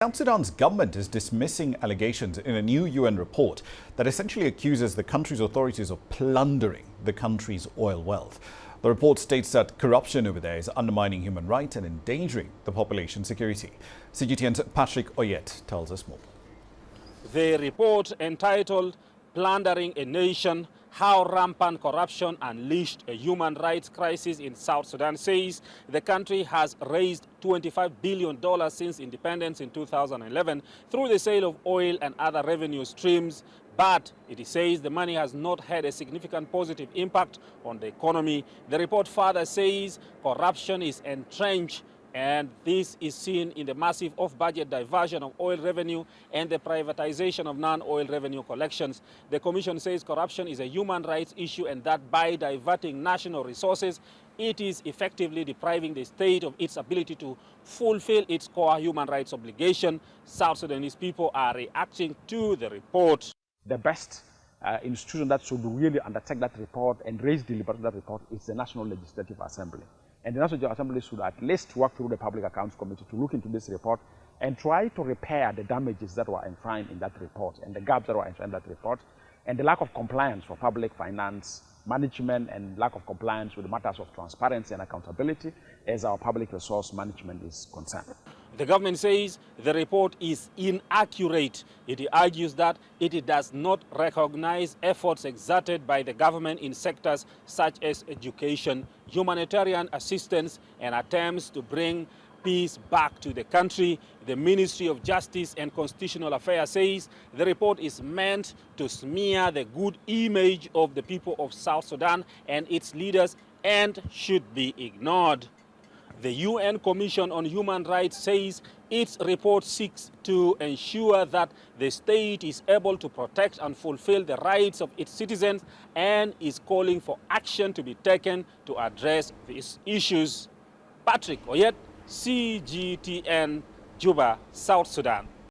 South Sudan's government is dismissing allegations in a new UN report that essentially accuses the country's authorities of plundering the country's oil wealth. The report states that corruption over there is undermining human rights and endangering the population's security. CGTN's Patrick Oyet tells us more. The report, entitled "Plundering a Nation: How Rampant Corruption Unleashed a Human Rights Crisis in South Sudan," says the country has raised $25 billion since independence in 2011 through the sale of oil and other revenue streams. But it says the money has not had a significant positive impact on the economy. The report further says corruption is entrenched, and this is seen in the massive off-budget diversion of oil revenue and the privatization of non-oil revenue collections. The Commission says corruption is a human rights issue, and that by diverting national resources, it is effectively depriving the state of its ability to fulfill its core human rights obligation. South Sudanese people are reacting to the report. The best institution that should really undertake that report and raise deliberation of that report is the National Legislative Assembly. And the National Legislative Assembly should at least work through the Public Accounts Committee to look into this report and try to repair the damages that were enshrined in that report and the gaps that were enshrined in that report, and the lack of compliance for public finance management and lack of compliance with matters of transparency and accountability as our public resource management is concerned. The government says the report is inaccurate. It argues that it does not recognize efforts exerted by the government in sectors such as education, humanitarian assistance, and attempts to bring peace back to the country. The Ministry of Justice and Constitutional Affairs says the report is meant to smear the good image of the people of South Sudan and its leaders and should be ignored. The UN Commission on Human Rights says its report seeks to ensure that the state is able to protect and fulfill the rights of its citizens and is calling for action to be taken to address these issues. Patrick Oyet, CGTN, Juba, South Sudan.